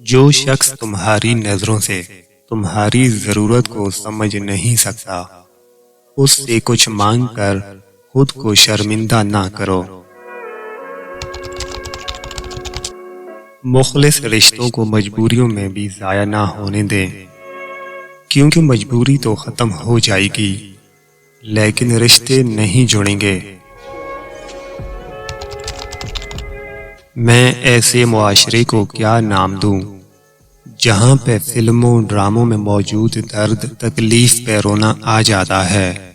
جو شخص تمہاری نظروں سے تمہاری ضرورت کو سمجھ نہیں سکتا، اس سے کچھ مانگ کر خود کو شرمندہ نہ کرو۔ مخلص رشتوں کو مجبوریوں میں بھی ضائع نہ ہونے دیں، کیونکہ مجبوری تو ختم ہو جائے گی لیکن رشتے نہیں جڑیں گے۔ میں ایسے معاشرے کو کیا نام دوں جہاں پہ فلموں ڈراموں میں موجود درد تکلیف پہ رونا آ جاتا ہے،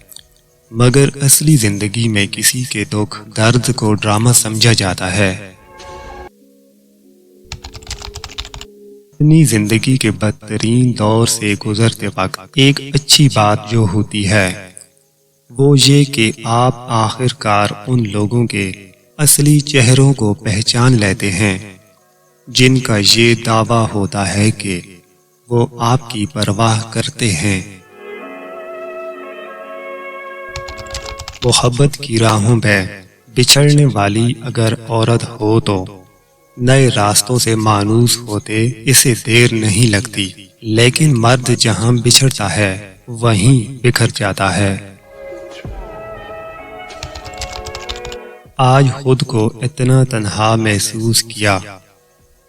مگر اصلی زندگی میں کسی کے دکھ درد کو ڈرامہ سمجھا جاتا ہے۔ اپنی زندگی کے بدترین دور سے گزرتے وقت ایک اچھی بات جو ہوتی ہے وہ یہ کہ آپ آخر کار ان لوگوں کے اصلی چہروں کو پہچان لیتے ہیں جن کا یہ دعویٰ ہوتا ہے کہ وہ آپ کی پرواہ کرتے ہیں۔ محبت کی راہوں پہ بچھڑنے والی اگر عورت ہو تو نئے راستوں سے مانوس ہوتے اسے دیر نہیں لگتی، لیکن مرد جہاں بچھڑتا ہے وہیں بکھر جاتا ہے۔ آج خود کو اتنا تنہا محسوس کیا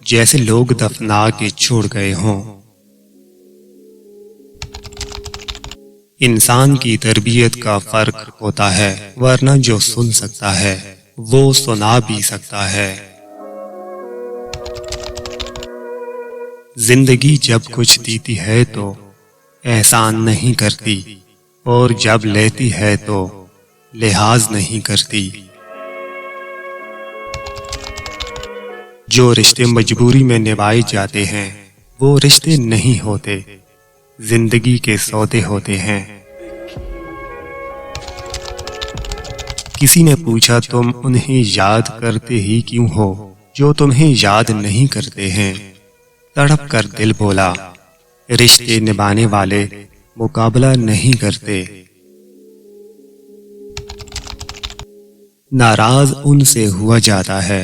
جیسے لوگ دفنا کے چھوڑ گئے ہوں۔ انسان کی تربیت کا فرق ہوتا ہے، ورنہ جو سن سکتا ہے وہ سنا بھی سکتا ہے۔ زندگی جب کچھ دیتی ہے تو احسان نہیں کرتی، اور جب لیتی ہے تو لحاظ نہیں کرتی۔ جو رشتے مجبوری میں نبھائے جاتے ہیں وہ رشتے نہیں ہوتے، زندگی کے سودے ہوتے ہیں۔ کسی نے پوچھا تم انہیں یاد کرتے ہی کیوں ہو جو تمہیں یاد نہیں کرتے ہیں؟ تڑپ کر دل بولا، رشتے نبھانے والے مقابلہ نہیں کرتے۔ ناراض ان سے ہوا جاتا ہے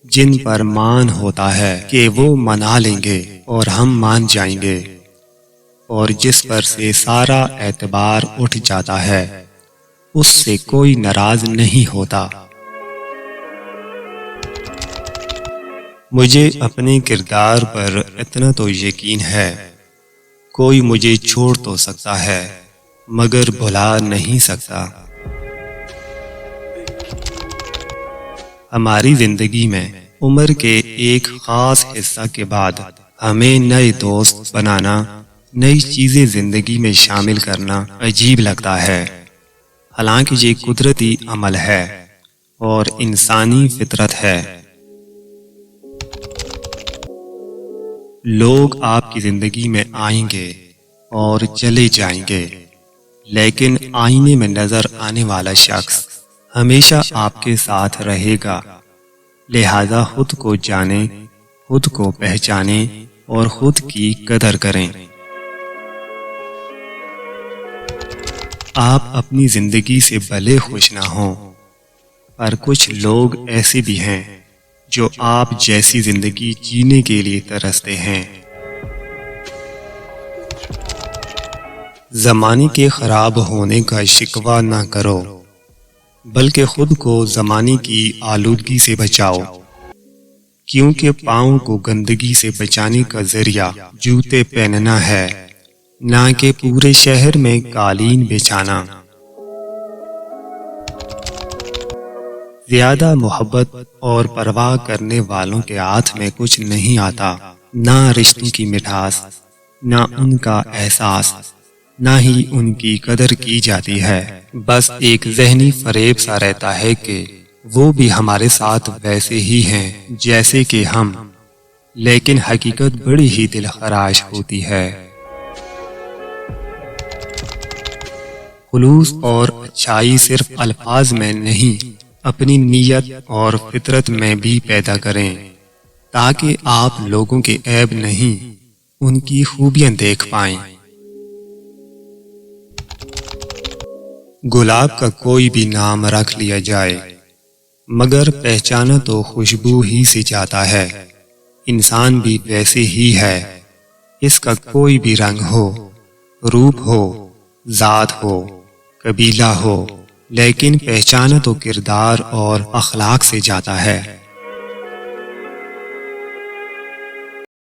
جن پر مان ہوتا ہے کہ وہ منا لیں گے اور ہم مان جائیں گے، اور جس پر سے سارا اعتبار اٹھ جاتا ہے اس سے کوئی ناراض نہیں ہوتا۔ مجھے اپنے کردار پر اتنا تو یقین ہے، کوئی مجھے چھوڑ تو سکتا ہے مگر بھلا نہیں سکتا۔ ہماری زندگی میں عمر کے ایک خاص حصہ کے بعد ہمیں نئے دوست بنانا، نئی چیزیں زندگی میں شامل کرنا عجیب لگتا ہے، حالانکہ یہ قدرتی عمل ہے اور انسانی فطرت ہے۔ لوگ آپ کی زندگی میں آئیں گے اور چلے جائیں گے، لیکن آئینے میں نظر آنے والا شخص ہمیشہ آپ کے ساتھ رہے گا۔ لہذا خود کو جانیں، خود کو پہچانیں اور خود کی قدر کریں۔ آپ اپنی زندگی سے بھلے خوش نہ ہوں، پر کچھ لوگ ایسے بھی ہیں جو آپ جیسی زندگی جینے کے لیے ترستے ہیں۔ زمانے کے خراب ہونے کا شکوہ نہ کرو، بلکہ خود کو زمانے کی آلودگی سے بچاؤ، کیونکہ پاؤں کو گندگی سے بچانے کا ذریعہ جوتے پہننا ہے، نہ کہ پورے شہر میں قالین بچھانا۔ زیادہ محبت اور پرواہ کرنے والوں کے ہاتھ میں کچھ نہیں آتا، نہ رشتوں کی مٹھاس، نہ ان کا احساس، نہ ہی ان کی قدر کی جاتی ہے۔ بس ایک ذہنی فریب سا رہتا ہے کہ وہ بھی ہمارے ساتھ ویسے ہی ہیں جیسے کہ ہم، لیکن حقیقت بڑی ہی دلخراش ہوتی ہے۔ خلوص اور اچھائی صرف الفاظ میں نہیں، اپنی نیت اور فطرت میں بھی پیدا کریں، تاکہ آپ لوگوں کے عیب نہیں، ان کی خوبیاں دیکھ پائیں۔ گلاب کا کوئی بھی نام رکھ لیا جائے، مگر پہچانا تو خوشبو ہی سے جاتا ہے۔ انسان بھی ویسے ہی ہے، اس کا کوئی بھی رنگ ہو، روپ ہو، ذات ہو، قبیلہ ہو، لیکن پہچانا تو کردار اور اخلاق سے جاتا ہے۔